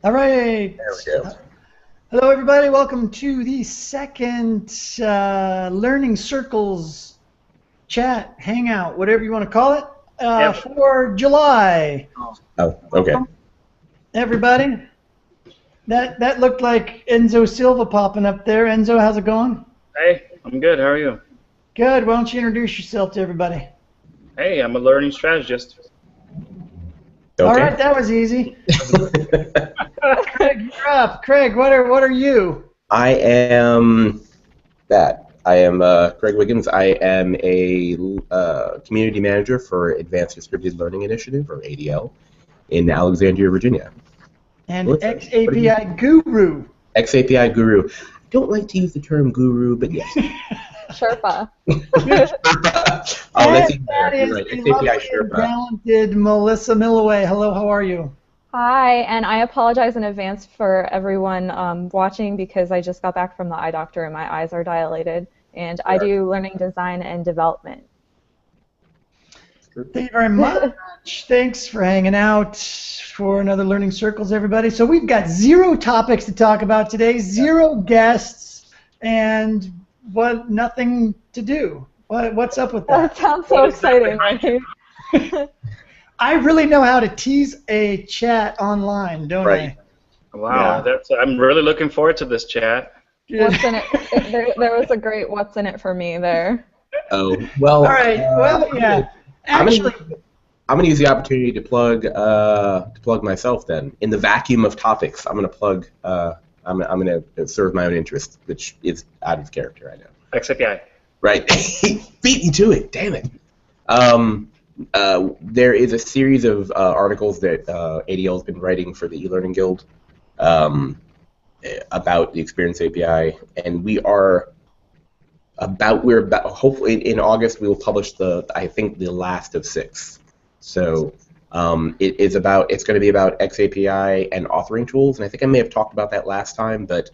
All right. There we go. Hello, everybody. Welcome to the second Learning Circles chat, hangout, whatever you want to call it, Yep. for July. Oh, okay. Everybody, that looked like Enzo Silva popping up there. Enzo, how's it going? Hey, I'm good. How are you? Good. Why don't you introduce yourself to everybody? Hey, I'm a learning strategist. Okay. All right, that was easy. Craig, you're up. Craig, what are you? I am that. I am Craig Wiggins. I am a community manager for Advanced Distributed Learning Initiative, or ADL, in Alexandria, Virginia. And What xAPI guru. xAPI guru. I don't like to use the term guru, but yes. Sherpa. Oh, that's even That better. is You're right. the xAPI lovely and Sherpa. talented Melissa Milloway. Hello, how are you? Hi, and I apologize in advance for everyone watching because I just got back from the eye doctor and my eyes are dilated. And I do learning design and development. Thank you very much. Thanks for hanging out for another Learning Circles, everybody. So we've got 0 topics to talk about today, 0 guests, and nothing to do. What's up with That that? sounds so exciting, right? I really know how to tease a chat online, don't Right. Wow, I'm really looking forward to this chat. I? What's in it? There was a great "What's in it for me" there. Oh, well. All right. Well, yeah. Actually, I'm gonna use the opportunity to plug myself then. In the vacuum of topics, I'm gonna plug. I'm gonna serve my own interest, which is out of character, I know. xAPI. Right, beat me to it. Damn it. There is a series of articles that ADL has been writing for the eLearning Guild about the Experience API, and we're about hopefully in August we will publish I think the last of 6. So it's going to be about xAPI and authoring tools, and I think I may have talked about that last time, but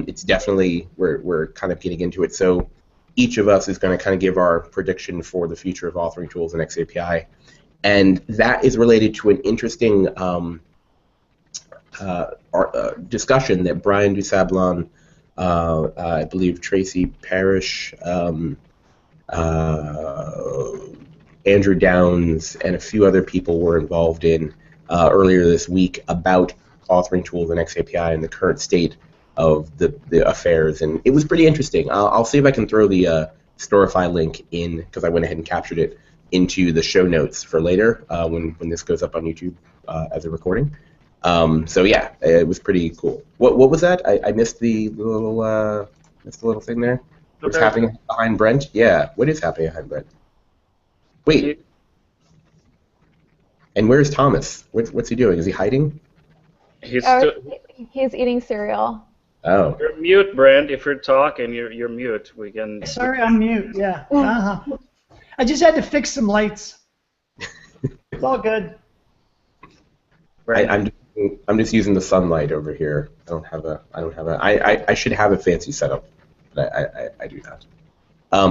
it's definitely we're kind of getting into it. So each of us is going to kind of give our prediction for the future of authoring tools in xAPI, and that is related to an interesting discussion that Brian Dusablon, I believe Tracy Parrish, Andrew Downs, and a few other people were involved in earlier this week about authoring tools in xAPI and the current state of the affairs, and it was pretty interesting. I'll see if I can throw the Storify link in, because I went ahead and captured it, into the show notes for later when this goes up on YouTube as a recording. So yeah, it was pretty cool. What was that? I missed the little thing there. What's happening behind Brent? Yeah, what is happening behind Brent? Wait. And where's Thomas? What's he doing? Is he hiding? He's eating cereal. Oh. You're mute, Brent. If you're talking, you're mute. We can. sorry, I'm mute. Yeah. I just had to fix some lights. It's all good. I'm just using the sunlight over here. I should have a fancy setup, but I do not.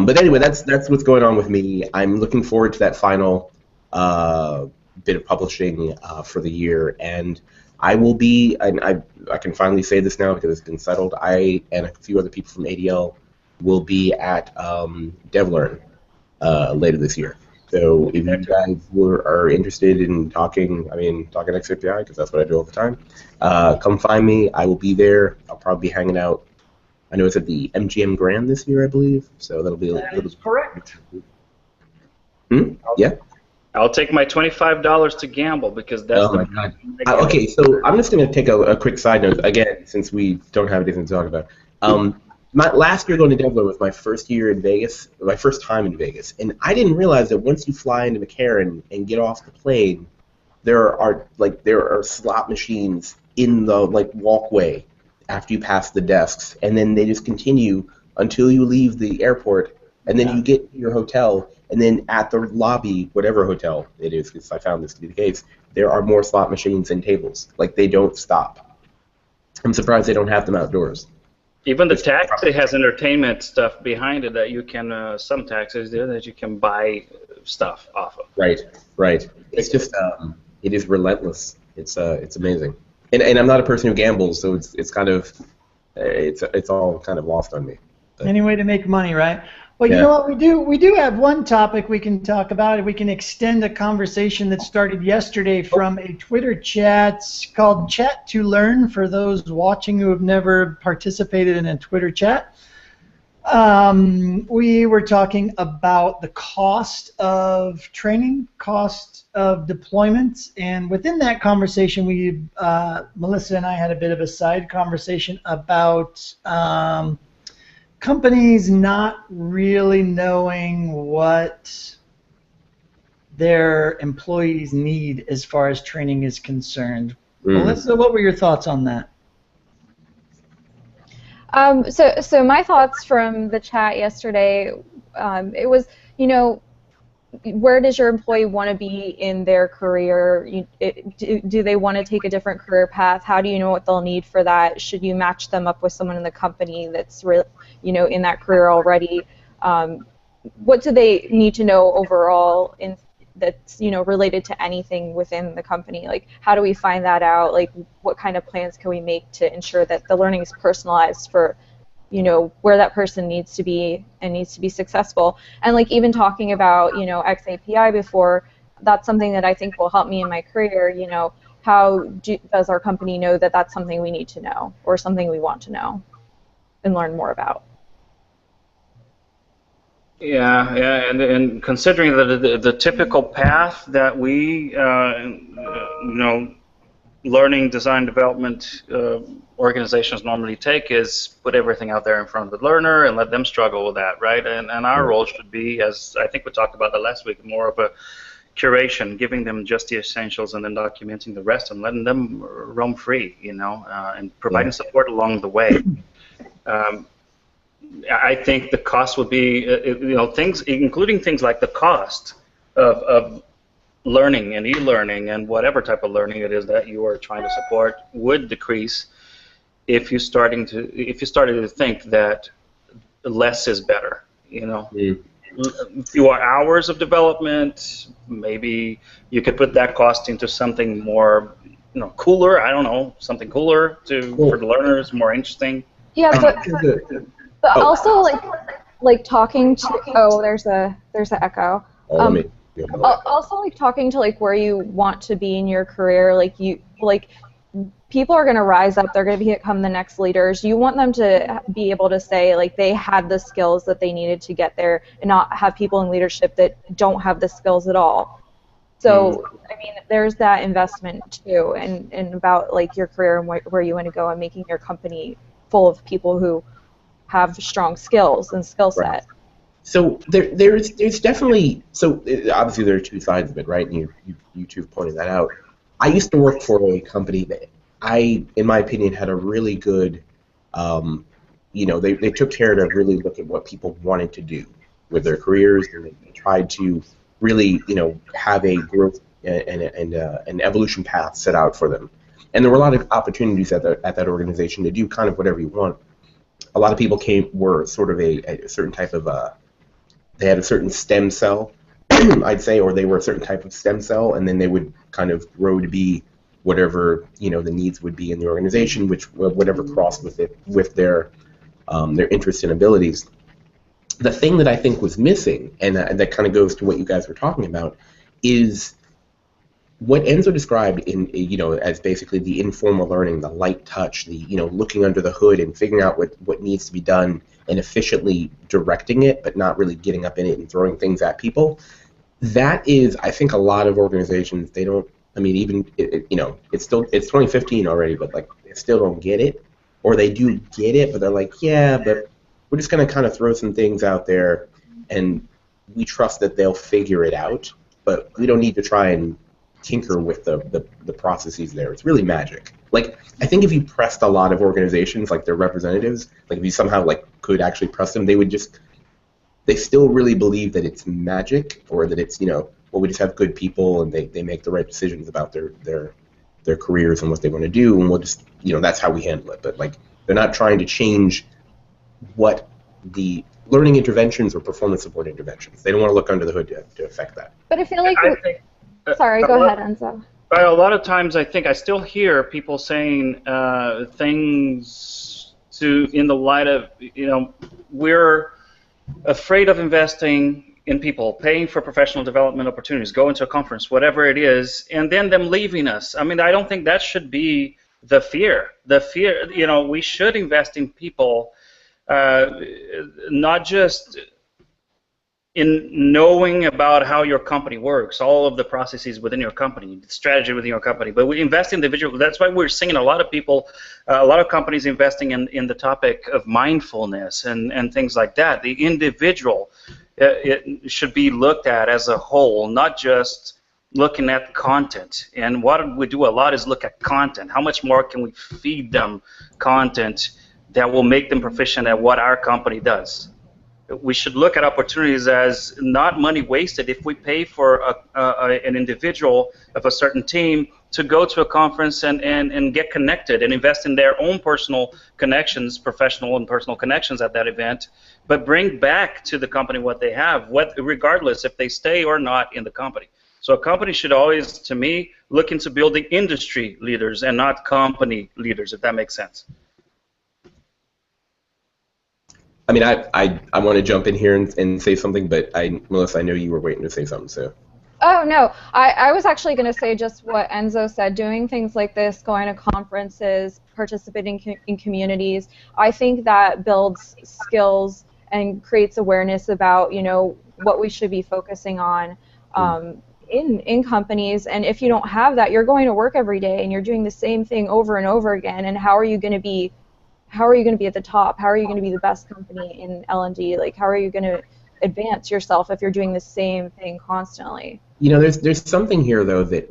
But anyway, that's what's going on with me. I'm looking forward to that final bit of publishing for the year, and I will be. I can finally say this now because it's been settled. I and a few other people from ADL will be at DevLearn later this year. So if you guys are interested in talking xAPI, because that's what I do all the time, come find me. I will be there. I'll probably be hanging out. I know it's at the MGM Grand this year, I believe. So that'll be a little. That's correct. Yeah. I'll take my $25 to gamble because that's my God. Okay, so I'm just going to take a quick side note again, since we don't have anything to talk about. My last year going to DevLearn was my first year in Vegas, my first time in Vegas, and I didn't realize that once you fly into McCarran and get off the plane, there are slot machines in the walkway after you pass the desks, and then they just continue until you leave the airport, and then you get to your hotel, and then at the lobby, whatever hotel it is, because I found this to be the case, there are more slot machines and tables. They don't stop. I'm surprised they don't have them outdoors. Even the taxi has entertainment stuff behind it that you can. Some taxis do that you can buy stuff off of. Right. It's just it is relentless. It's amazing. and I'm not a person who gambles, so it's kind of it's all kind of lost on me. But, any way to make money, right? Well, you Yeah. know what we do have one topic we can talk about. We can extend a conversation that started yesterday from a Twitter chat called Chat to Learn for those watching who have never participated in a Twitter chat. We were talking about the cost of training, cost of deployment, and within that conversation, Melissa and I had a bit of a side conversation about companies not really knowing what their employees need as far as training is concerned. Melissa, what were your thoughts on that? So my thoughts from the chat yesterday, it was, where does your employee want to be in their career? Do they want to take a different career path? How do you know what they'll need for that? Should you match them up with someone in the company that's in that career already? What do they need to know overall that's related to anything within the company? Like, how do we find that out? Like, what kind of plans can we make to ensure that the learning is personalized for where that person needs to be and needs to be successful? And like even talking about xAPI before, that's something that I think will help me in my career. How does our company know that that's something we need to know or something we want to know and learn more about? Yeah, and considering the typical path that we, learning, design, development organizations normally take is put everything out there in front of the learner and let them struggle with that, right? And our role should be, as I think we talked about that last week, more of a curation, giving them just the essentials and then documenting the rest and letting them roam free, and providing support along the way. I think the cost would be, things, including things like the cost of learning and e-learning and whatever type of learning it is that you are trying to support would decrease if you started to think that less is better. Fewer hours of development, maybe you could put that cost into something more, cooler. I don't know, something cooler for the learners, more interesting. Yeah, but also like talking to there's a echo. Also like talking to like where you want to be in your career, people are going to rise up, they're going to become the next leaders. You want them to be able to say like they had the skills that they needed to get there and not have people in leadership that don't have the skills at all. So I mean, there's that investment too, and about like your career and where you want to go and making your company full of people who have strong skills and skill set. Right. So there's definitely, obviously there are two sides of it, right? And you two pointed that out. I used to work for a company that in my opinion, had a really good, they took care to really look at what people wanted to do with their careers, and they tried to really, have a growth and an evolution path set out for them. And there were a lot of opportunities at that organization to do kind of whatever you want. A lot of people were sort of a certain type of, they had a certain stem cell, I'd say, or they were a certain type of stem cell, and then they would kind of grow to be whatever the needs would be in the organization, whatever crossed with their interests and abilities. The thing that I think was missing, and that kind of goes to what you guys were talking about, is what Enzo described in as basically the informal learning, the light touch, the looking under the hood and figuring out what needs to be done and efficiently directing it, but not really getting up in it and throwing things at people. That is, I think, a lot of organizations, they don't. I mean, even it's 2015 already, but like they still don't get it, or they do get it, but they're like, yeah, but we're just gonna kind of throw some things out there, and we trust that they'll figure it out, but we don't need to try and tinker with the processes there. It's really magic. Like, I think if you pressed a lot of organizations, like their representatives, like if you somehow like could actually press them, they still really believe that it's magic, or that it's we just have good people and they make the right decisions about their careers and what they want to do, and we'll just that's how we handle it. But like, they're not trying to change what the learning interventions or performance support interventions. They don't want to look under the hood to affect that. But I feel like sorry, go ahead, Enzo. But a lot of times, I think I still hear people saying things in the light of, we're afraid of investing in people, paying for professional development opportunities, going to a conference, whatever it is, and then them leaving us. I mean, I don't think that should be the fear. The fear, we should invest in people, not just in knowing about how your company works, all of the processes within your company, the strategy within your company, but we invest in the individual. That's why we're seeing a lot of people, a lot of companies investing in the topic of mindfulness and things like that. The individual, it should be looked at as a whole, not just looking at content. And what we do a lot is look at content. How much more can we feed them content that will make them proficient at what our company does? We should look at opportunities as not money wasted if we pay for an individual of a certain team to go to a conference and get connected and invest in their own personal connections, professional and personal connections at that event, but bring back to the company what they have, regardless if they stay or not in the company. So a company should always, to me, look into building industry leaders and not company leaders, if that makes sense. I mean, I want to jump in here and say something, but Melissa, I know you were waiting to say something, so. Oh, no. I was actually going to say just what Enzo said. Doing things like this, going to conferences, participating in communities, I think that builds skills and creates awareness about, what we should be focusing on in companies. And if you don't have that, you're going to work every day and you're doing the same thing over and over again. And how are you going to be at the top? How are you going to be the best company in L&D? Like, how are you going to advance yourself if you're doing the same thing constantly? There's something here though that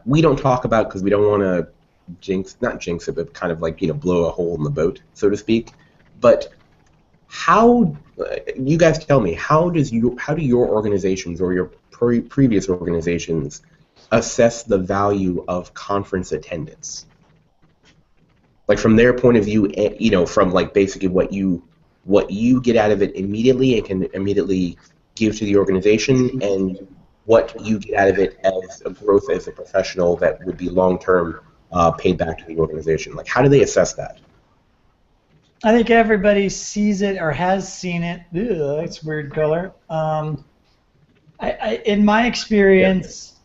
we don't talk about because we don't want to not jinx it, but kind of like blow a hole in the boat, so to speak. But how, you guys tell me, how do your organizations or your previous organizations assess the value of conference attendance? Like from their point of view, from like basically what you get out of it immediately and can immediately give to the organization, and what you get out of it as a growth as a professional that would be long-term paid back to the organization. Like, how do they assess that? I think everybody sees it or has seen it. Ew, that's a weird color. In my experience,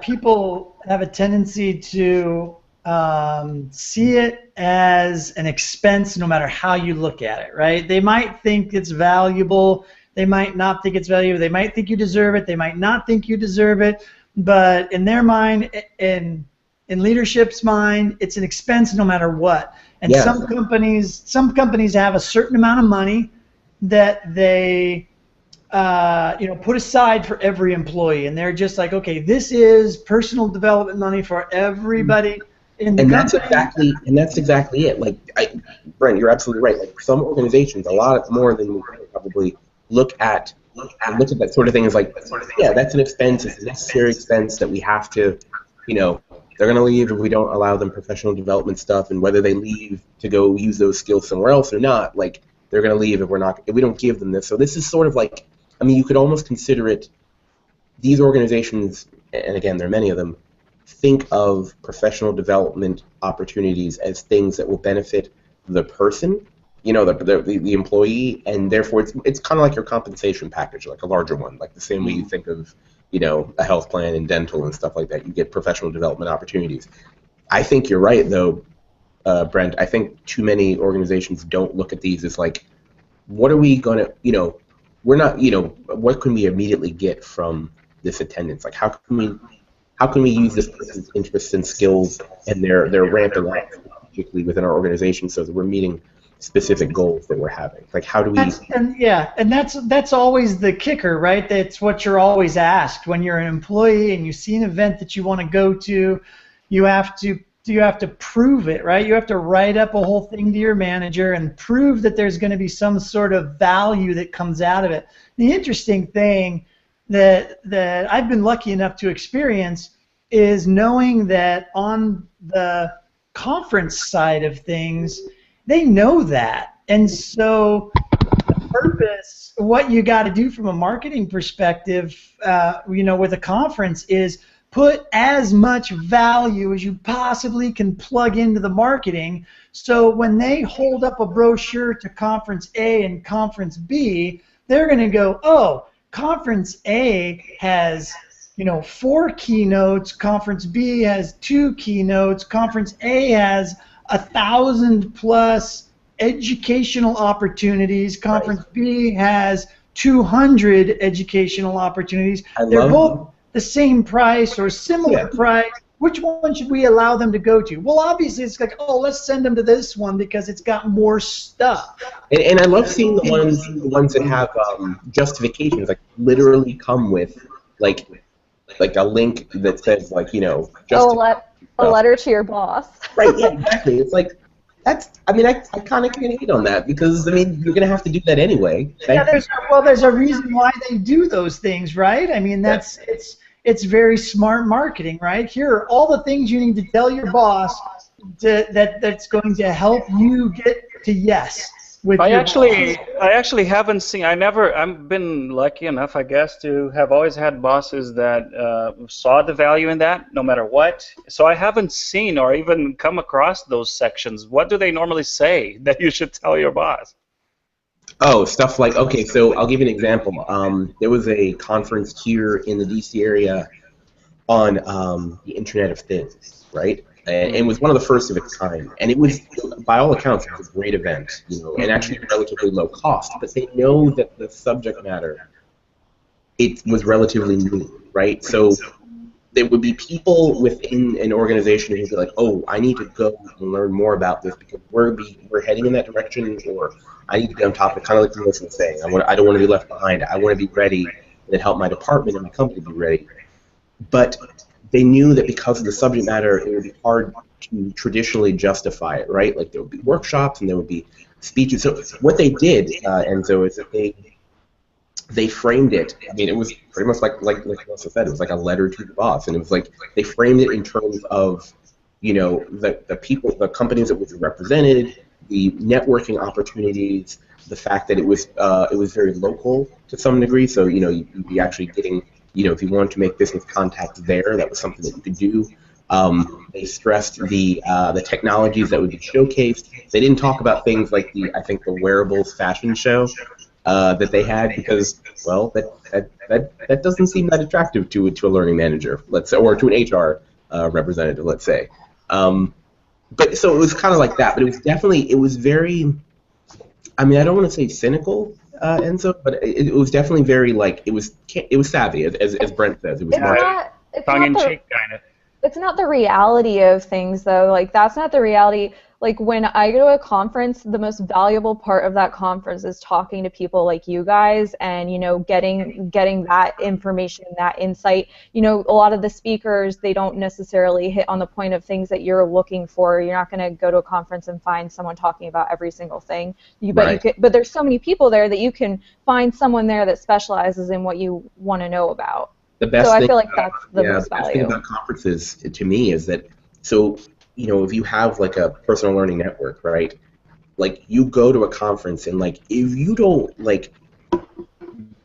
people have a tendency to see it as an expense no matter how you look at it, right? They might think it's valuable. They might not think it's valuable. They might think you deserve it. They might not think you deserve it. But in their mind, in leadership's mind, it's an expense no matter what. And some companies have a certain amount of money that they put aside for every employee, and they're just like, okay, this is personal development money for everybody. And that's exactly it. Like, Brent, you're absolutely right. Like, some organizations, a lot more than we probably look at that sort of thing as like, that's an expense. It's a necessary expense that we have to, they're going to leave if we don't allow them professional development stuff, and whether they leave to go use those skills somewhere else or not, like, they're going to leave if we don't give them this. So this is sort of like, I mean, you could almost consider it, these organizations, and again, there are many of them, think of professional development opportunities as things that will benefit the person, the employee, and therefore it's kind of like your compensation package, like a larger one, like the same way you think of, a health plan and dental and stuff like that. You get professional development opportunities. I think you're right, though, Brent. I think too many organizations don't look at these as like, what are we going to, we're not, what can we immediately get from this attendance? Like, how can we use this person's interests and skills and their ramping up strategically within our organization so that we're meeting specific goals that we're having? Like, how do we? And that's always the kicker, right? That's what you're always asked when you're an employee and you see an event that you want to go to. You have to prove it, right? You have to write up a whole thing to your manager and prove that there's going to be some sort of value that comes out of it. The interesting thing that I've been lucky enough to experience is knowing that on the conference side of things, they know that. And so the purpose, what you got to do from a marketing perspective, with a conference is put as much value as you possibly can plug into the marketing. So when they hold up a brochure to Conference A and Conference B, they're going to go, oh, Conference A has 4 keynotes, Conference B has 2 keynotes, Conference A has 1,000+ educational opportunities, Conference B has 200 educational opportunities. They're both the same price or similar price. Which one should we allow them to go to? Well, obviously it's like, oh, let's send them to this one because it's got more stuff. And I love seeing the ones that have justifications, like literally come with like a link that says a letter to your boss. Right, yeah, exactly. It's like, I kind of can hate on that because, you're going to have to do that anyway. Yeah, there's a reason why they do those things, right? It's very smart marketing, right? Here are all the things you need to tell your boss that's going to help you get to yes. I actually haven't seen. I've been lucky enough, I guess, to have always had bosses that saw the value in that, no matter what. So I haven't seen or even come across those sections. What do they normally say that you should tell your boss? Oh, stuff like, okay, so I'll give you an example. There was a conference here in the DC area on the Internet of Things, right? And it was one of the first of its kind. And it was, by all accounts, it was a great event, and actually relatively low cost. But they know that the subject matter, it was relatively new, right? So there would be people within an organization who would be like, oh, I need to go and learn more about this because we're heading in that direction, or I need to be on top of it, kind of like Melissa was saying. I don't want to be left behind. I want to be ready and help my department and my company be ready. But they knew that because of the subject matter, it would be hard to traditionally justify it, right? Like there would be workshops and there would be speeches. So what they did, Enzo, is that they framed it. It was pretty much like Melissa said. It was like a letter to the boss, and it was like they framed it in terms of, the people, the companies that was represented, the networking opportunities, the fact that it was very local to some degree. So you'd be actually getting, if you wanted to make business contacts there, that was something that you could do. They stressed the technologies that would be showcased. They didn't talk about things like the wearables fashion show that they had because, well, that doesn't seem that attractive to a learning manager, let's say, or to an HR representative, let's say. But so it was kind of like that, but it was very, I don't want to say cynical, Enzo, but it was definitely very it was savvy, as Brent says. It was tongue-in-cheek kind of. It's not the reality of things, though. That's not the reality. When I go to a conference, the most valuable part of that conference is talking to people like you guys and, getting that information, that insight. A lot of the speakers, they don't necessarily hit on the point of things that you're looking for. You're not going to go to a conference and find someone talking about every single thing. But there's so many people there that you can find someone there that specializes in what you want to know about. The best so thing, I feel like that's the most the best value. thing about conferences, to me, is that, if you have a personal learning network, right? You go to a conference and if you don't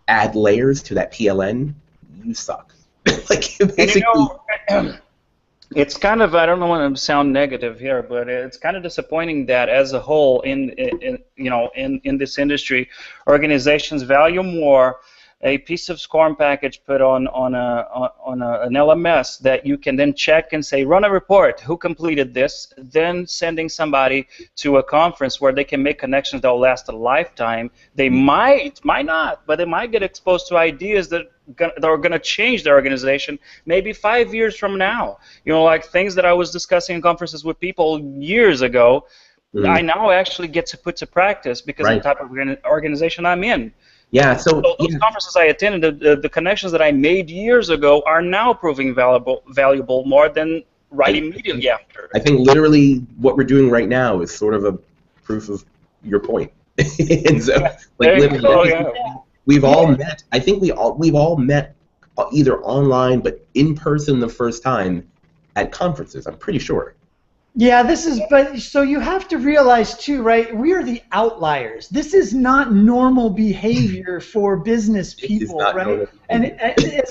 add layers to that PLN, you suck. Basically. It's kind of, I don't want to sound negative here, but it's kind of disappointing that as a whole in this industry, organizations value more a piece of SCORM package put on an LMS that you can then check and say, run a report, who completed this, then sending somebody to a conference where they can make connections that will last a lifetime. They might not, but they might get exposed to ideas that are going to change their organization maybe 5 years from now. Things that I was discussing in conferences with people years ago, I now actually get to put to practice because of the type of organization I'm in. Yeah, so those conferences I attended, the connections that I made years ago are now proving valuable more than immediately after. I think literally what we're doing right now is sort of a proof of your point. And so, we've all met. I think we've all met either online but in person the first time at conferences. I'm pretty sure. Yeah, this is, but so you have to realize too, right? We are the outliers. This is not normal behavior for business It is people, not right? normal And behavior.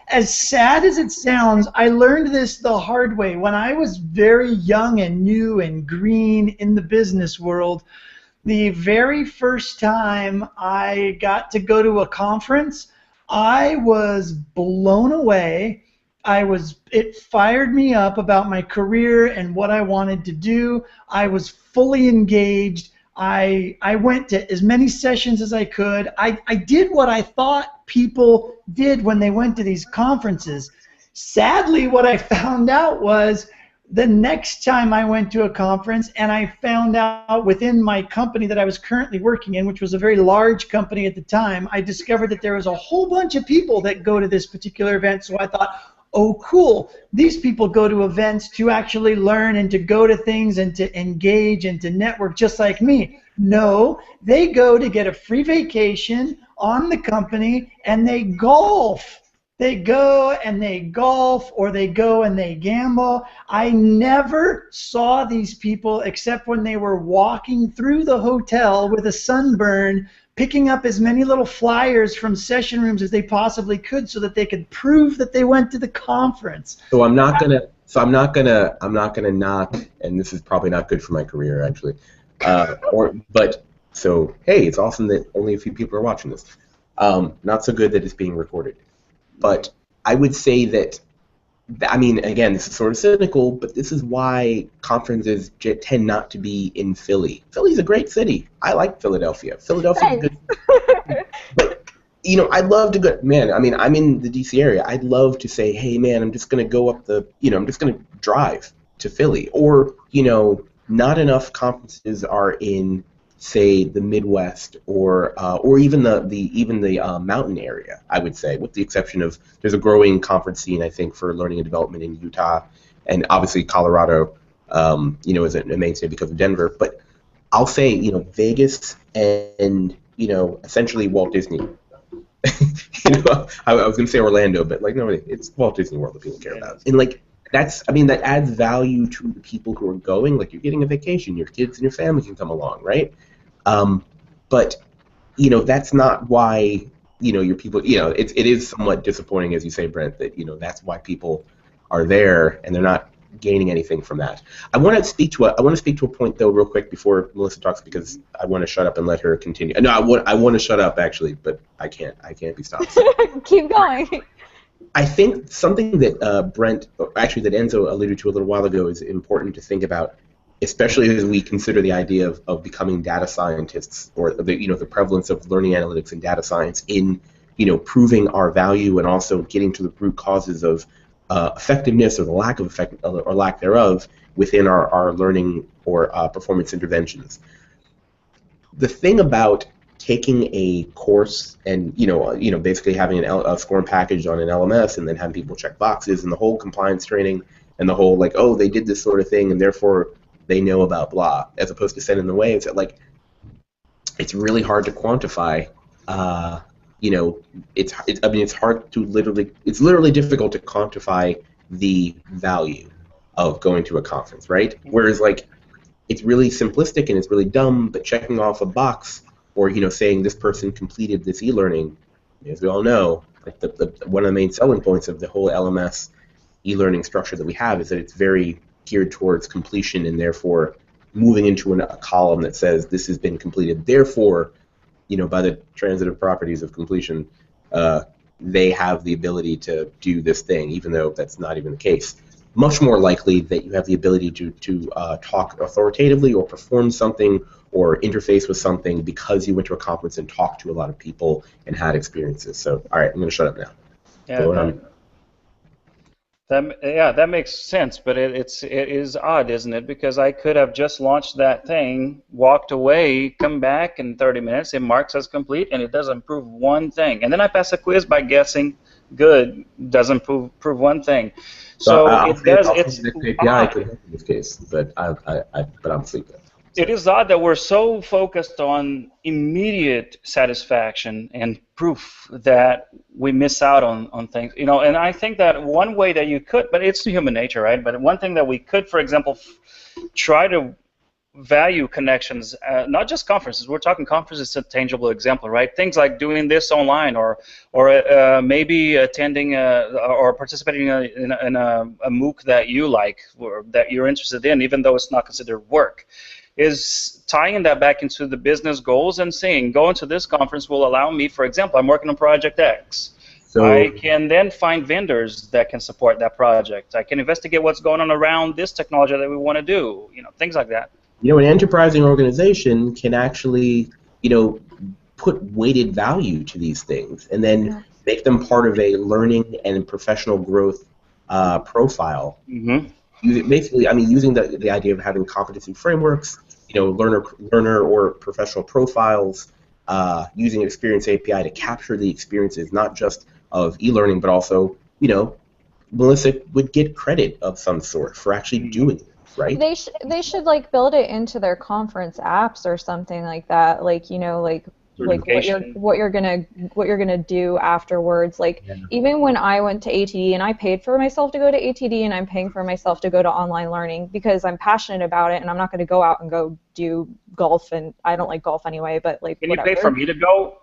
as sad as it sounds, I learned this the hard way when I was very young and new and green in the business world. The very first time I got to go to a conference, I was blown away. It fired me up about my career and what I wanted to do. I was fully engaged. I went to as many sessions as I could. I did what I thought people did when they went to these conferences. Sadly, what I found out was the next time I went to a conference, and I found out within my company that I was currently working in, which was a very large company at the time, I discovered that there was a whole bunch of people that go to this particular event. So I thought, oh, cool, these people go to events to actually learn and to go to things and to engage and to network just like me. No, they go to get a free vacation on the company and they golf. They go and they golf, or they go and they gamble. I never saw these people except when they were walking through the hotel with a sunburn, picking up as many little flyers from session rooms as they possibly could so that they could prove that they went to the conference. So I'm not gonna knock, and this is probably not good for my career actually. So hey, it's awesome that only a few people are watching this. Not so good that it's being recorded. But I would say that, I mean, again, this is sort of cynical, but this is why conferences tend not to be in Philly. Philly's a great city. I like Philadelphia. Philadelphia's good. But, you know, I'd love to go, man, I mean, I'm in the DC area. I'd love to say, hey, man, I'm just going to go up I'm just going to drive to Philly. Or, you know, not enough conferences are in, say, the Midwest or even the mountain area, I would say, with the exception of there's a growing conference scene, I think, for learning and development in Utah, and obviously Colorado, is a mainstay because of Denver. But I'll say, Vegas and essentially Walt Disney. I was going to say Orlando, but nobody, it's Walt Disney World that people care about, and that adds value to the people who are going. Like, you're getting a vacation, your kids and your family can come along, right? But that's not why your people. It is somewhat disappointing, as you say, Brent, that that's why people are there and they're not gaining anything from that. I want to speak to a point though, real quick, before Melissa talks, because I want to shut up and let her continue. No, I want to shut up actually, but I can't be stopped. Keep going. I think something that that Enzo alluded to a little while ago is important to think about, especially as we consider the idea of becoming data scientists, or the prevalence of learning analytics and data science in proving our value and also getting to the root causes of effectiveness or the lack of effect or lack thereof within our learning or performance interventions. The thing about taking a course and basically having a scoring package on an LMS and then having people check boxes and the whole compliance training and the whole they did this sort of thing and therefore they know about blah, as opposed to sending the waves, that it's really hard to quantify. It's literally difficult to quantify the value of going to a conference, right? Whereas it's really simplistic and it's really dumb, but checking off a box or saying this person completed this e-learning, as we all know, one of the main selling points of the whole LMS e-learning structure that we have is that it's very geared towards completion and therefore moving into a column that says this has been completed. Therefore, by the transitive properties of completion, they have the ability to do this thing, even though that's not even the case. Much more likely that you have the ability to talk authoritatively or perform something or interface with something because you went to a conference and talked to a lot of people and had experiences. So, all right, I'm going to shut up now. Yeah, that makes sense, but it is odd, isn't it? Because I could have just launched that thing, walked away, come back in 30 minutes, it marks as complete, and it doesn't prove one thing. And then I pass a quiz by guessing good, doesn't prove one thing. So it does. It's API could help in this case, but I'm sleeping. it is odd that we're so focused on immediate satisfaction and proof that we miss out on things. And I think that one way that you could, but it's human nature, right? But one thing that we could, for example, try to value connections, not just conferences. We're talking conferences, a tangible example, right? Things like doing this online, or maybe attending or participating in a MOOC that you like, or that you're interested in, even though it's not considered work, is tying that back into the business goals and saying, going to this conference will allow me, for example, I'm working on project X. So I can then find vendors that can support that project. I can investigate what's going on around this technology that we want to do, things like that. An enterprising organization can actually, put weighted value to these things and then make them part of a learning and professional growth profile. Mm-hmm. Basically, using the idea of having competency frameworks, learner or professional profiles, using Experience API to capture the experiences, not just of e-learning, but also, Melissa would get credit of some sort for actually doing it. Right? They should like build it into their conference apps or something like that. Like what you're gonna do afterwards. Like even when I went to ATD and I paid for myself to go to ATD and I'm paying for myself to go to online learning because I'm passionate about it and I'm not going to go out and go do golf, and I don't like golf anyway. But like can whatever. You pay for me to go?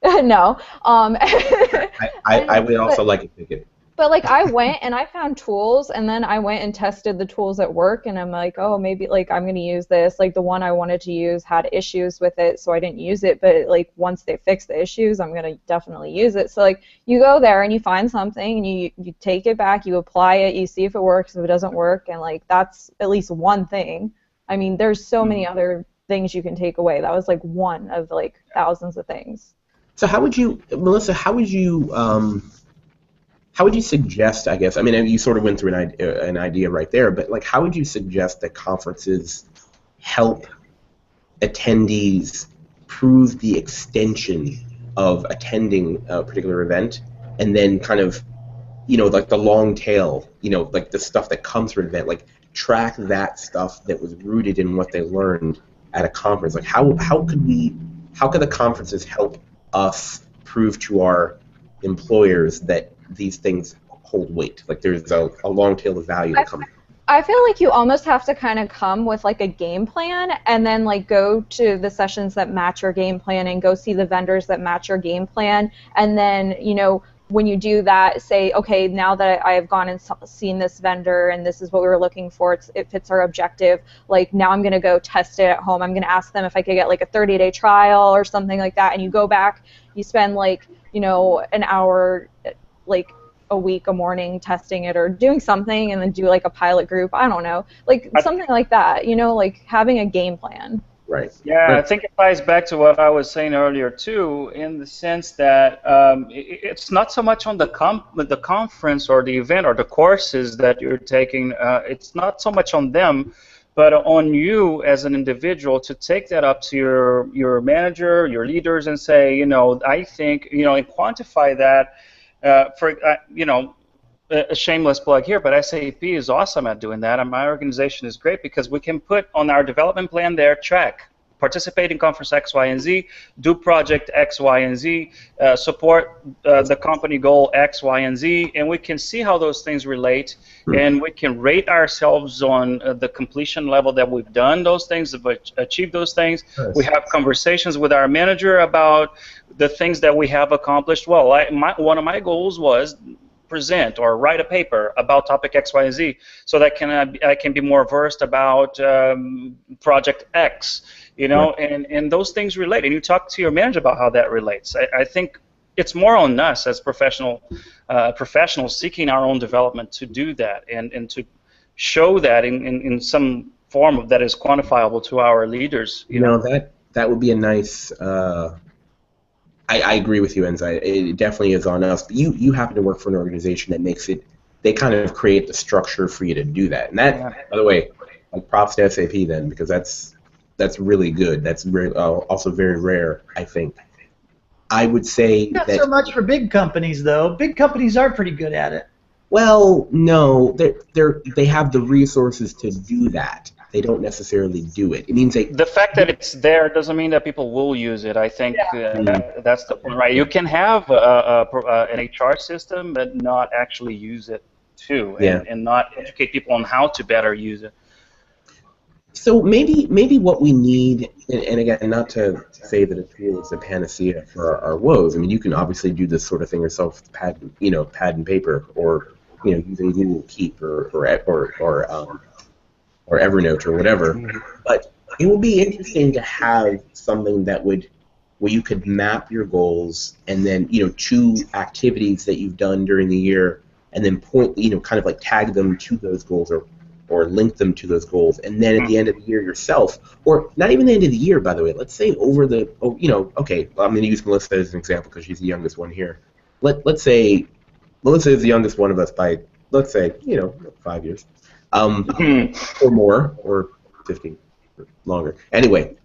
No. I would also like a ticket. But like I went and I found tools, and then I went and tested the tools at work, and I'm like, oh, maybe like I'm gonna use this. Like the one I wanted to use had issues with it, so I didn't use it. But like once they fix the issues, I'm gonna definitely use it. So like you go there and you find something, and you take it back, you apply it, you see if it works, if it doesn't work, and like that's at least one thing. I mean, there's so many other things you can take away. That was like one of like thousands of things. So how would you, Melissa? How would you suggest, I guess, you sort of went through an idea right there, but like how would you suggest that conferences help attendees prove the extension of attending a particular event, and then kind of, like the long tail, like the stuff that comes from an event, like track that stuff that was rooted in what they learned at a conference? Like how could the conferences help us prove to our employers that these things hold weight? Like there's a long tail of value that comes. I feel like you almost have to kind of come with like a game plan, and then like go to the sessions that match your game plan and go see the vendors that match your game plan, and then when you do that, say, okay, now that I have gone and seen this vendor and this is what we were looking for, it fits our objective, like now I'm going to go test it at home. I'm going to ask them if I could get like a 30-day trial or something like that, and you go back, you spend like an hour like a week, a morning testing it or doing something, and then do like a pilot group. I don't know, like something like that, like having a game plan. Right. Yeah, I think it ties back to what I was saying earlier too, in the sense that it's not so much on the conference or the event or the courses that you're taking. It's not so much on them, but on you as an individual to take that up to your manager, your leaders, and say, I think, and quantify that. A shameless plug here, but xAPI is awesome at doing that, and my organization is great because we can put on our development plan there, track, participate in conference X, Y, and Z, do project X, Y, and Z, support the company goal X, Y, and Z, and we can see how those things relate, and we can rate ourselves on the completion level that we've done those things, achieved those things. Yes. We have conversations with our manager about the things that we have accomplished. Well, one of my goals was present or write a paper about topic X, Y, and Z, so that I can be more versed about project X, and those things relate. And you talk to your manager about how that relates. I think it's more on us as professionals seeking our own development to do that and to show that in some form that is quantifiable to our leaders. That would be a nice. I agree with you, Enza. It definitely is on us. But you happen to work for an organization that makes it. They kind of create the structure for you to do that. And that, by the way, like props to xAPI then, because that's really good. That's also very rare, I think. I would say not so much for big companies though. Big companies are pretty good at it. Well, no, they have the resources to do that. they don't necessarily do it. It means the fact that it's there doesn't mean that people will use it. I think that's the point, right? You can have an HR system, but not actually use it too, and not educate people on how to better use it. So maybe what we need, and again, not to say that a tool is a panacea for our woes. I mean, you can obviously do this sort of thing yourself with pad and paper, or using Google Keep or Evernote or whatever. But it would be interesting to have something where you could map your goals and then choose activities that you've done during the year, and then point kind of like tag them to those goals or link them to those goals, and then at the end of the year yourself, or not even the end of the year, by the way, let's say over the, okay, I'm going to use Melissa as an example because she's the youngest one here. Let's say Melissa is the youngest one of us by, let's say, 5 years, or more, or 15, or longer. Anyway,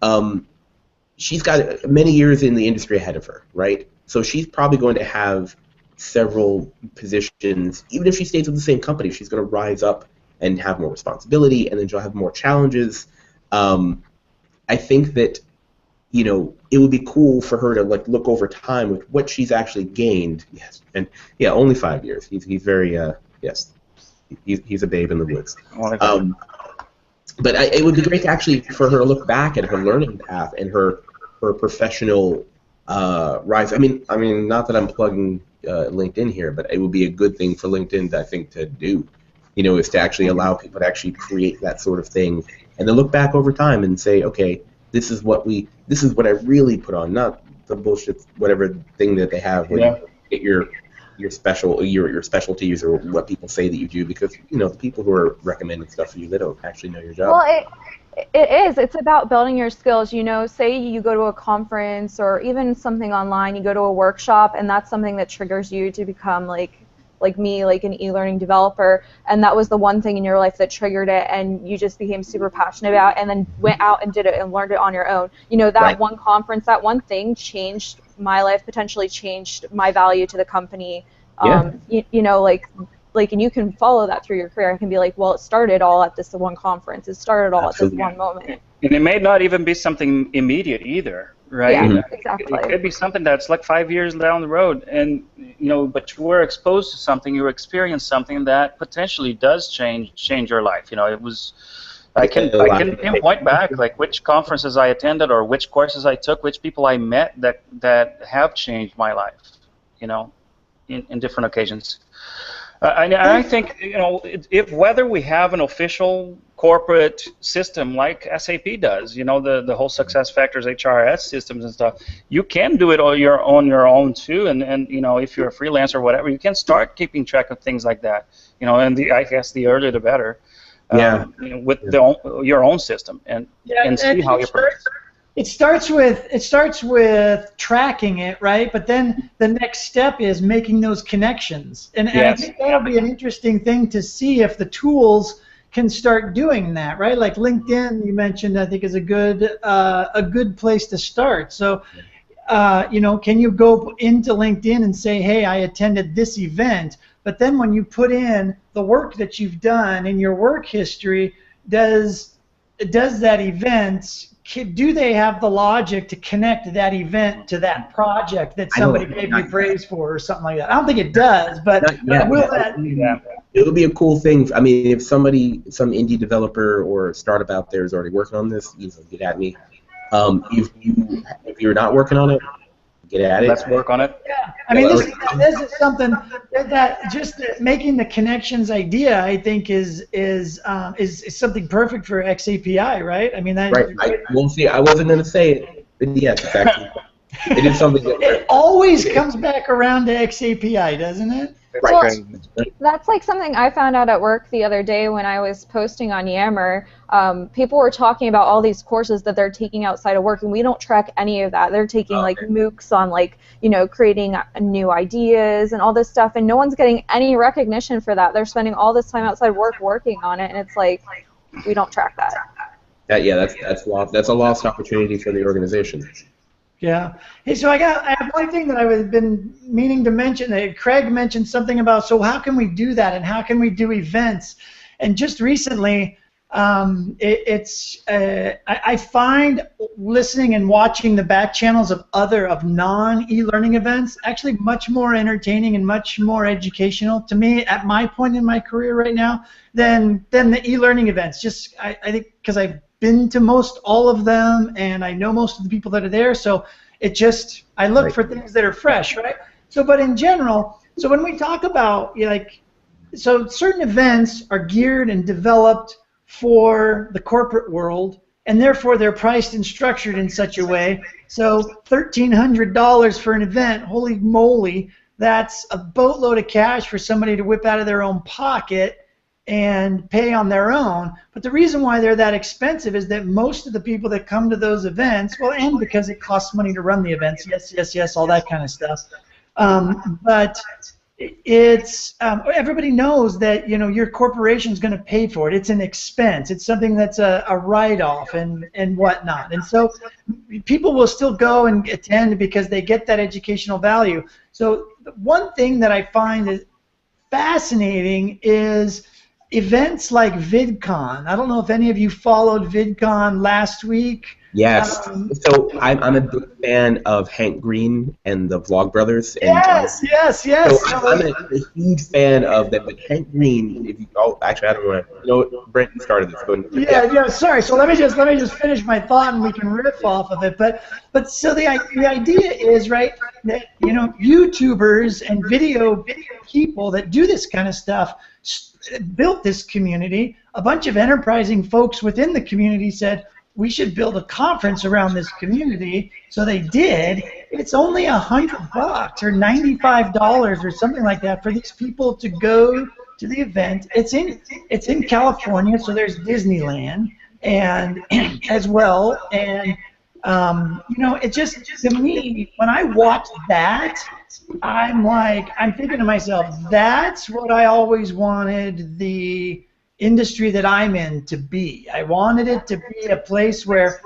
she's got many years in the industry ahead of her, right? So she's probably going to have several positions. Even if she stays with the same company, she's going to rise up and have more responsibility, and then she'll have more challenges. I think that, it would be cool for her to look over time with what she's actually gained. Yes, and yeah, only 5 years. He's very yes, he's a babe in the woods. But it would be great to actually for her to look back at her learning path and her professional rise. I mean, not that I'm plugging LinkedIn here, but it would be a good thing for LinkedIn, I think, to do. Is to actually allow people to actually create that sort of thing, and then look back over time and say, okay, this is what I really put on, not the bullshit whatever thing that they have when you get your specialties or what people say that you do, because the people who are recommending stuff for you, they don't actually know your job. Well, it's about building your skills. Say you go to a conference or even something online, you go to a workshop, and that's something that triggers you to become like me, like an e-learning developer, and that was the one thing in your life that triggered it, and you just became super passionate about it, and then went out and did it and learned it on your own. That one conference, that one thing changed my life, potentially changed my value to the company. And you can follow that through your career. It can be like, well, it started all at this one conference. It started all at this one moment. And it may not even be something immediate either, right? Yeah, exactly. It could be something that's like 5 years down the road, and but you were exposed to something, you experienced something that potentially does change your life. It was. I can pinpoint back like which conferences I attended or which courses I took, which people I met that have changed my life. In different occasions. I think if whether we have an official corporate system like SAP does, the whole SuccessFactors HRS systems and stuff, you can do it on your own too, and if you're a freelancer or whatever, you can start keeping track of things like that. And I guess the earlier the better. With your own system and see how you progress. It starts with tracking it, right? But then the next step is making those connections, and I think that'll be an interesting thing to see if the tools can start doing that, right? Like LinkedIn, you mentioned, I think is a good place to start. So, can you go into LinkedIn and say, hey, I attended this event, but then when you put in the work that you've done in your work history, does that event, do they have the logic to connect that event to that project that somebody gave you praise for or something like that? I don't think it does, but will that? It would be a cool thing. I mean, if some indie developer or startup out there is already working on this, get at me. If you're not working on it, get at it. Let's work on it. Yeah, I mean, this is something that just making the connections idea, I think, is something perfect for xAPI, right? I mean, that. Right. We'll see. I wasn't going to say it, but yes, it's actually, it is something. It always comes back around to xAPI, doesn't it? Right. Well, that's like something I found out at work the other day when I was posting on Yammer. People were talking about all these courses that they're taking outside of work, and we don't track any of that. They're taking like MOOCs on creating new ideas and all this stuff, and no one's getting any recognition for that. They're spending all this time outside work working on it, and it's like we don't track that. That's a lost opportunity for the organization. Yeah. Hey, so I have one thing that I've been meaning to mention. Craig mentioned something about, so how can we do that, and how can we do events? And just recently, I find listening and watching the back channels of non-e-learning events actually much more entertaining and much more educational to me at my point in my career right now than the e-learning events. Just I think because I've been to most all of them and I know most of the people that are there, so I look for things that are fresh, right? So, but in general, so when we talk about so certain events are geared and developed for the corporate world, and therefore they're priced and structured in such a way. So $1,300 for an event, holy moly, that's a boatload of cash for somebody to whip out of their own pocket and pay on their own. But the reason why they're that expensive is that most of the people that come to those events, well, and because it costs money to run the events, yes, all that kind of stuff. But it's everybody knows that your corporation's going to pay for it. It's an expense. It's something that's a write-off and whatnot. And so people will still go and attend because they get that educational value. So one thing that I find is fascinating is events like VidCon. I don't know if any of you followed VidCon last week. Yes. So I'm a big fan of Hank Green and the Vlogbrothers. And, yes. So I'm a huge fan of them. But Hank Green, if you actually I don't know. Brent started this. Yeah. Sorry. So let me just finish my thought and we can riff off of it. But so the idea is right that YouTubers and video people that do this kind of stuff built this community. A bunch of enterprising folks within the community said, we should build a conference around this community. So they did. It's only $100 or $95 or something like that for these people to go to the event. It's in California, so there's Disneyland and as well. And it just, to me, when I watch that, I'm thinking to myself, that's what I always wanted the industry that I'm in to be. I wanted it to be a place where,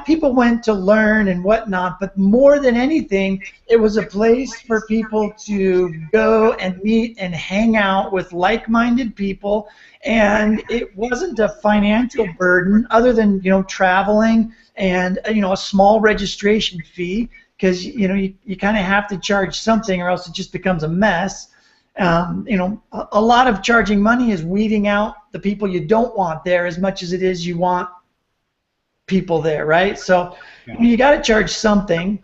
people went to learn and whatnot, but more than anything, it was a place for people to go and meet and hang out with like-minded people, and it wasn't a financial burden other than, traveling and, a small registration fee, because, you kind of have to charge something or else it just becomes a mess. A lot of charging money is weeding out the people you don't want there as much as it is you want people there, right? So you got to charge something.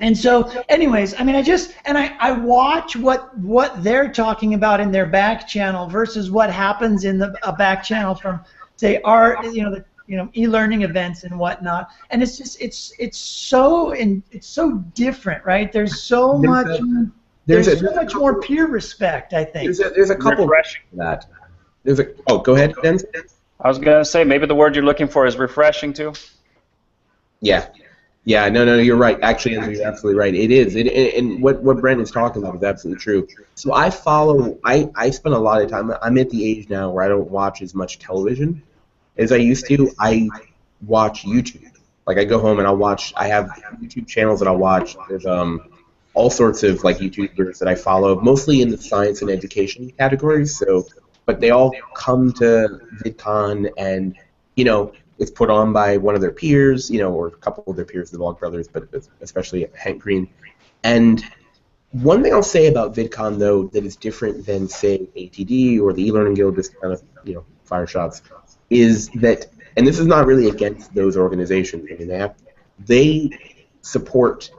And so, anyways, I watch what they're talking about in their back channel versus what happens in a back channel from, say, our e-learning events and whatnot, and it's just it's so different, right? There's so much. There's so much more peer respect, I think. There's a couple refreshing of that. Go ahead, Ben. I was gonna say maybe the word you're looking for is refreshing too. Yeah. No, you're right. Actually, you're absolutely right. It is. And what Brent is talking about is absolutely true. So I spend a lot of time. I'm at the age now where I don't watch as much television as I used to. I watch YouTube. Like I go home and I have YouTube channels that I'll watch. There's all sorts of YouTubers that I follow, mostly in the science and education categories. So, but they all come to VidCon, and it's put on by one of their peers, or a couple of their peers, the Vlogbrothers, but especially Hank Green. And one thing I'll say about VidCon though that is different than say ATD or the e-learning guild, this kind of fire shots, is that, and this is not really against those organizations. I mean, they support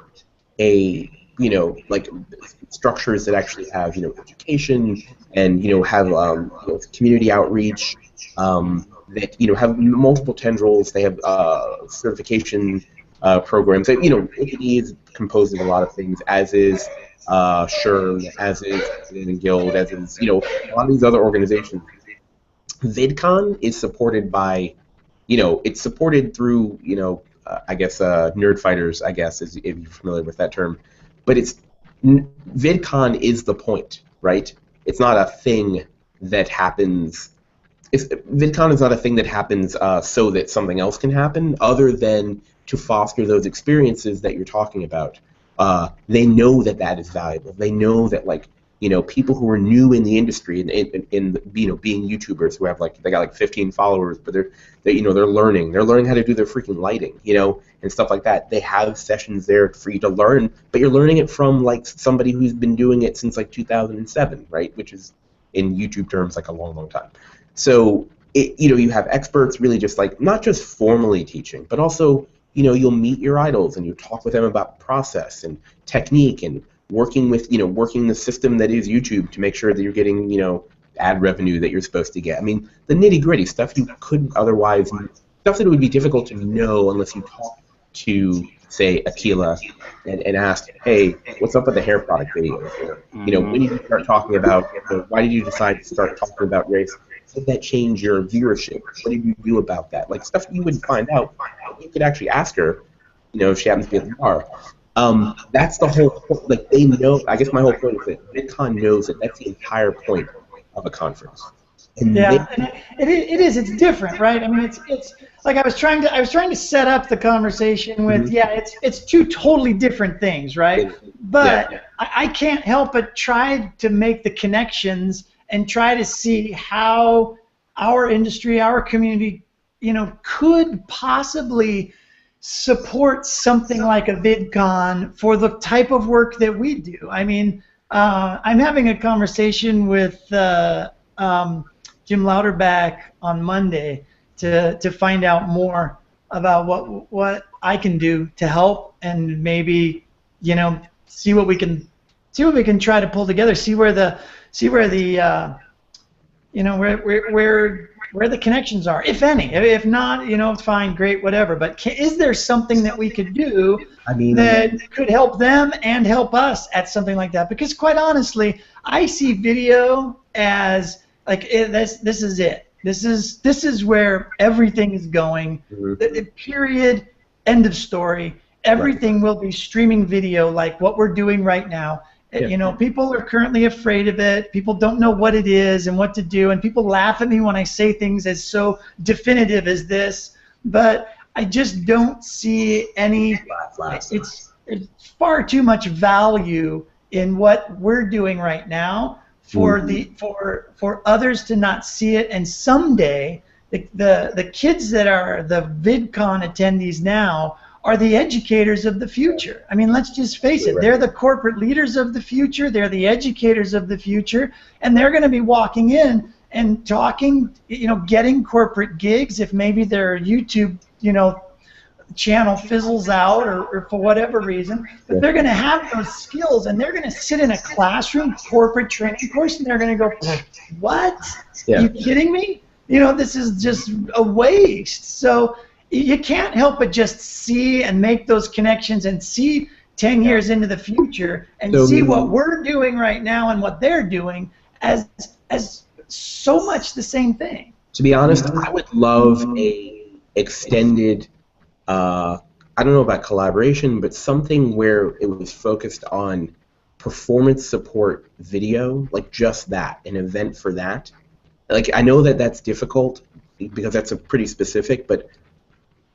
structures that actually have education and have community outreach that have multiple tendrils. They have certification programs. That, APD is composed of a lot of things, as is SHRM, as is the Guild, as is a lot of these other organizations. VidCon is supported by it's supported through I guess nerd fighters, I guess, if you're familiar with that term. But VidCon is the point, right? It's not a thing that happens. VidCon is not a thing that happens so that something else can happen, other than to foster those experiences that you're talking about. They know that is valuable. They know that people who are new in the industry and being YouTubers who have they got 15 followers, but they're learning how to do their freaking lighting, and stuff like that. They have sessions there for you to learn, but you're learning it from somebody who's been doing it since 2007, right? Which is in YouTube terms a long, long time. So you have experts really just not just formally teaching, but also you'll meet your idols and you talk with them about process and technique and working the system that is YouTube to make sure that you're getting ad revenue that you're supposed to get. I mean, the nitty gritty stuff you couldn't otherwise, stuff that would be difficult to know unless you talk to, say, Akila and ask, hey, what's up with the hair product videos? Or, when did you start talking about, why did you decide to start talking about race? Did that change your viewership? What did you do about that? Stuff you wouldn't find out. You could actually ask her, if she happens to be at the bar. That's the whole point. They know. I guess my whole point is that VidCon knows that that's the entire point of a conference. And it is. It's different, right? I mean, it's like I was trying to set up the conversation with it's two totally different things, right? But I can't help but try to make the connections and try to see how our industry, our community, could possibly support something like a VidCon for the type of work that we do. I mean, I'm having a conversation with Jim Louderback on Monday to find out more about what I can do to help and maybe see what we can try to pull together. See where the where the connections are, if any. If not, fine, great, whatever. But is there something that we could do that could help them and help us at something like that? Because quite honestly, I see video as this is it. This is where everything is going. Period. End of story. Everything will be streaming video like what we're doing right now. People are currently afraid of it. People don't know what it is and what to do, and people laugh at me when I say things as so definitive as this. But I just don't see any. It's far too much value in what we're doing right now for for others to not see it, and someday the kids that are the VidCon attendees now are the educators of the future. I mean, let's just face it. They're the corporate leaders of the future. They're the educators of the future, and they're going to be walking in and talking, getting corporate gigs if maybe their YouTube, channel fizzles out or for whatever reason. But they're going to have those skills, and they're going to sit in a classroom corporate training course, and they're going to go, what? Are you kidding me? This is just a waste. So you can't help but just see and make those connections and see 10 years into the future and see what we're doing right now and what they're doing as so much the same thing. To be honest, I would love a extended, I don't know about collaboration, but something where it was focused on performance support video, just that, an event for that. I know that that's difficult because that's a pretty specific, but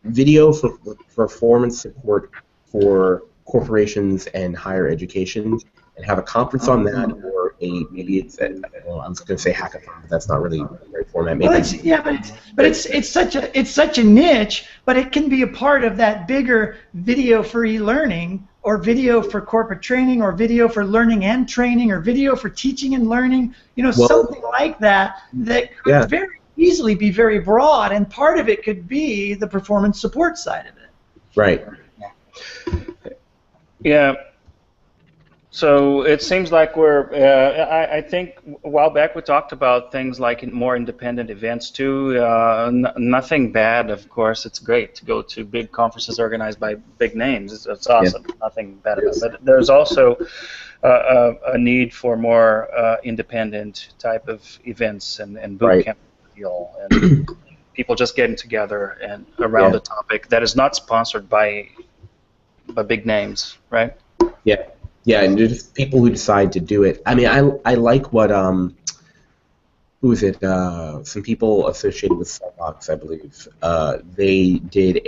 video for performance support for corporations and higher education, and have a conference on that, or maybe it's I was going to say hackathon, but that's not really the right format. Maybe. But it's such a niche, but it can be a part of that bigger video for e-learning, or video for corporate training, or video for learning and training, or video for teaching and learning. Something like that could very easily be very broad, and part of it could be the performance support side of it. Right. Yeah. So it seems like we're. I think a while back we talked about things like more independent events too. Nothing bad, of course. It's great to go to big conferences organized by big names. It's awesome. Yeah. Nothing bad about it. But there's also a need for more independent type of events and bootcamp deal, and people just getting together and around a topic that is not sponsored by big names, right? Yeah. Yeah, and just people who decide to do it. I mean, I like what who is it? Some people associated with Starbucks, I believe. They did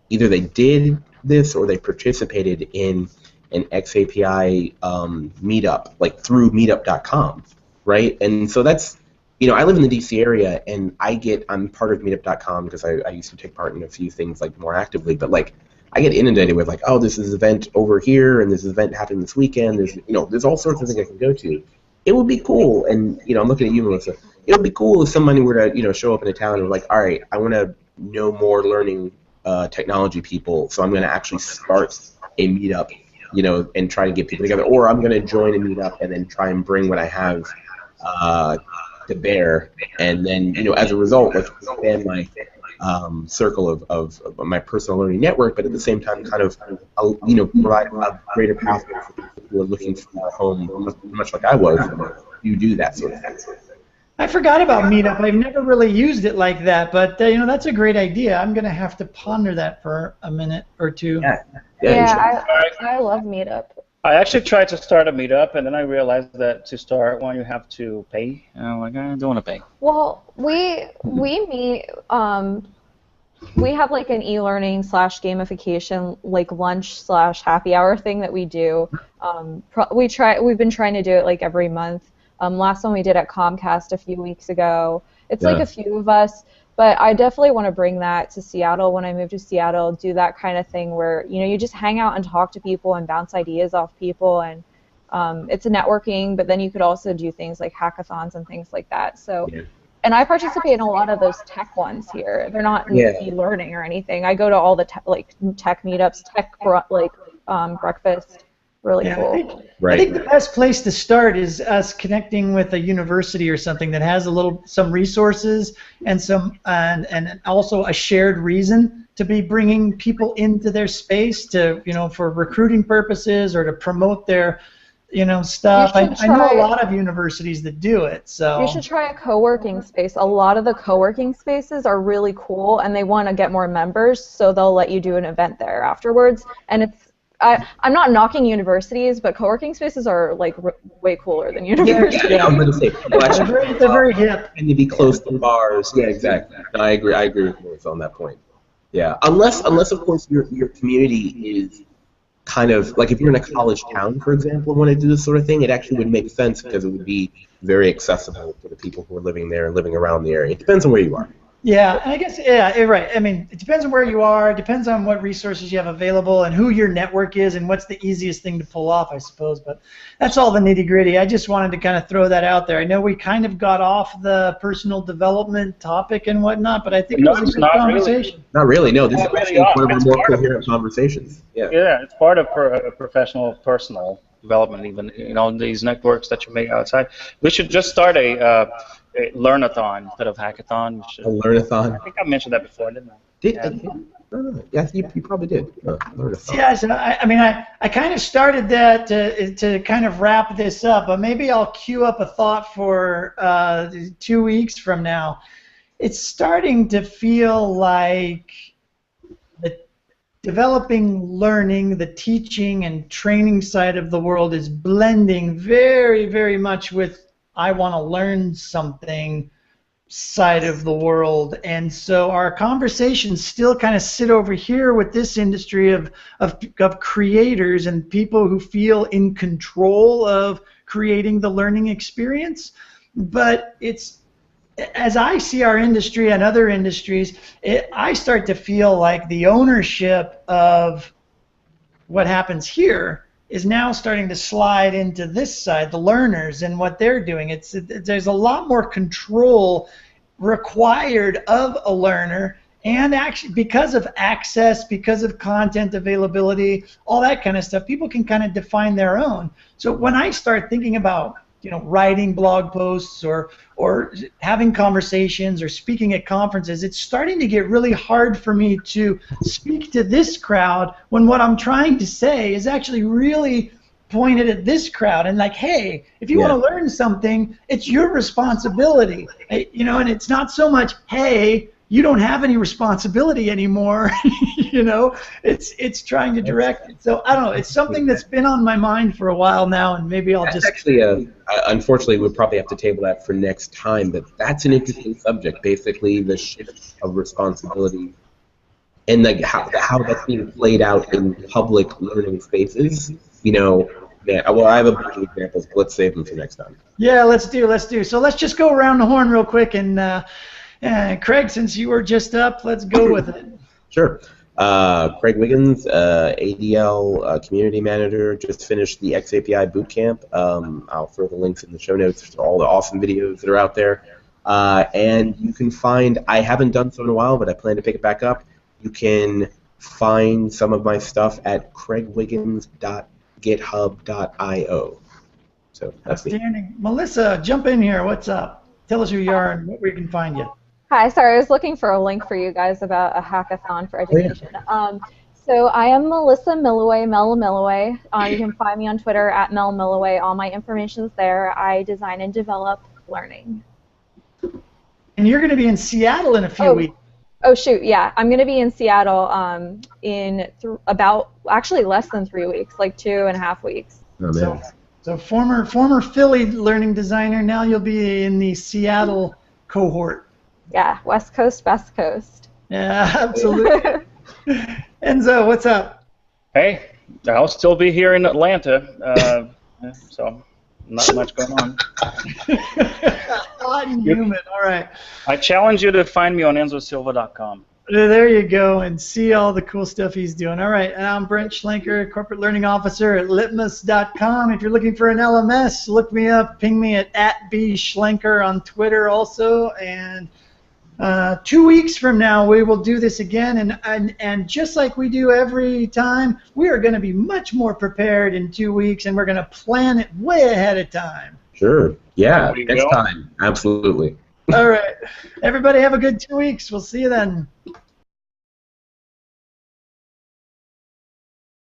either they did this or they participated in an xAPI meetup, like through meetup.com, right? And so that's, I live in the DC area, and I'm part of meetup.com because I used to take part in a few things like more actively, but like I get inundated with like, oh, this is an event over here, and this event happening this weekend. There's all sorts of things I can go to. It would be cool, and I'm looking at you, Melissa. It would be cool if somebody were to show up in a town and like, all right, I want to know more learning technology people, so I'm going to actually start a meetup, and try to get people together, or I'm going to join a meetup and then try and bring what I have to bear, and then as a result, let's expand my circle of my personal learning network, but at the same time, kind of provide a greater pathway for people who are looking for a home, much like I was. You do that sort of thing. I forgot about Meetup. I've never really used it like that, but that's a great idea. I'm going to have to ponder that for a minute or two. Yeah, I love Meetup. I actually tried to start a meetup, and then I realized that to start one, you have to pay. And I'm like, I don't want to pay. Well, we meet. We have like an e-learning / gamification like lunch / happy hour thing that we do. We've been trying to do it like every month. Last one we did at Comcast a few weeks ago. It's like a few of us. But I definitely want to bring that to Seattle when I move to Seattle, do that kind of thing where, you just hang out and talk to people and bounce ideas off people. And it's a networking, but then you could also do things like hackathons and things like that. So, and I participate in a lot of those tech ones here. They're not e-learning or anything. I go to all the tech meetups, breakfast. Really cool. I think the best place to start is us connecting with a university or something that has some resources and and also a shared reason to be bringing people into their space to for recruiting purposes or to promote their stuff. I know a lot of universities that do it. So you should try a co-working space. A lot of the co-working spaces are really cool, and they want to get more members, so they'll let you do an event there afterwards. And I'm not knocking universities, but co-working spaces are like way cooler than universities. Yeah, I'm going to say they're very hip. And to be close to bars. Yeah, exactly. No, I agree with Melissa on that point. Yeah, unless of course your community is kind of like if you're in a college town, for example, and want to do this sort of thing, it actually would make sense because it would be very accessible for the people who are living there and living around the area. It depends on where you are. Yeah, and I guess, you're right. I mean, it depends on where you are, it depends on what resources you have available and who your network is and what's the easiest thing to pull off, I suppose. But that's all the nitty-gritty. I just wanted to kind of throw that out there. I know we kind of got off the personal development topic and whatnot, but I think it was a good conversation. Really. Not really, no. This is actually one of the more coherent conversations. Yeah, it's part of professional, personal development, even, these networks that you make outside. We should just start a learnathon instead of hackathon. A learnathon? I think I mentioned that before, didn't I? Yes, you probably did. Learnathon. Yeah, so I kind of started that to kind of wrap this up, but maybe I'll queue up a thought for 2 weeks from now. It's starting to feel like the developing learning, the teaching and training side of the world is blending very, very much with I want to learn something side of the world. And so our conversations still kind of sit over here with this industry of creators and people who feel in control of creating the learning experience. But it's, as I see our industry and other industries, I start to feel like the ownership of what happens here is now starting to slide into this side, the learners and what they're doing. There's a lot more control required of a learner, and actually because of access, because of content availability, all that kind of stuff, people can kind of define their own. So when I start thinking about writing blog posts or having conversations or speaking at conferences, it's starting to get really hard for me to speak to this crowd when what I'm trying to say is actually really pointed at this crowd and like, hey, if you want to learn something, it's your responsibility. And it's not so much, hey, you don't have any responsibility anymore. It's trying to direct it. So I don't know. It's something that's been on my mind for a while now, and maybe I'll just. Actually, unfortunately, we'll probably have to table that for next time. But that's an interesting subject. Basically, the shift of responsibility and how that's being played out in public learning spaces. you know, yeah, well, I have a bunch of examples, but let's save them for next time. Yeah, let's do. So let's just go around the horn real quick, and Craig, since you were just up, let's go with it. Sure. Craig Wiggins, ADL Community Manager, just finished the xAPI Bootcamp. I'll throw the links in the show notes to all the awesome videos that are out there. And you can find, I haven't done so in a while, but I plan to pick it back up. You can find some of my stuff at craigwiggins.github.io. So that's me. Outstanding. Melissa, jump in here. What's up? Tell us who you are and where we can find you. Hi, sorry, I was looking for a link for you guys about a hackathon for education. So I am Melissa Milloway, Mel Milloway. You can find me on Twitter at Mel Milloway. All my information's there. I design and develop learning. And you're going to be in Seattle in a few weeks. Oh, shoot, yeah. I'm going to be in Seattle in about, actually less than 3 weeks, like 2.5 weeks. Oh, man. So former Philly learning designer, now you'll be in the Seattle cohort. Yeah, West Coast, Best Coast. Yeah, absolutely. Enzo, what's up? Hey, I'll still be here in Atlanta, so not much going on. Hot and humid, all right. I challenge you to find me on enzosilva.com. There you go, and see all the cool stuff he's doing. All right, and I'm Brent Schlenker, Corporate Learning Officer at litmus.com. If you're looking for an LMS, look me up, ping me at @bschlenker on Twitter also, and 2 weeks from now, we will do this again, and just like we do every time, we are going to be much more prepared in 2 weeks, and we're going to plan it way ahead of time. Sure. Yeah, next time. Absolutely. All right. Everybody have a good 2 weeks. We'll see you then.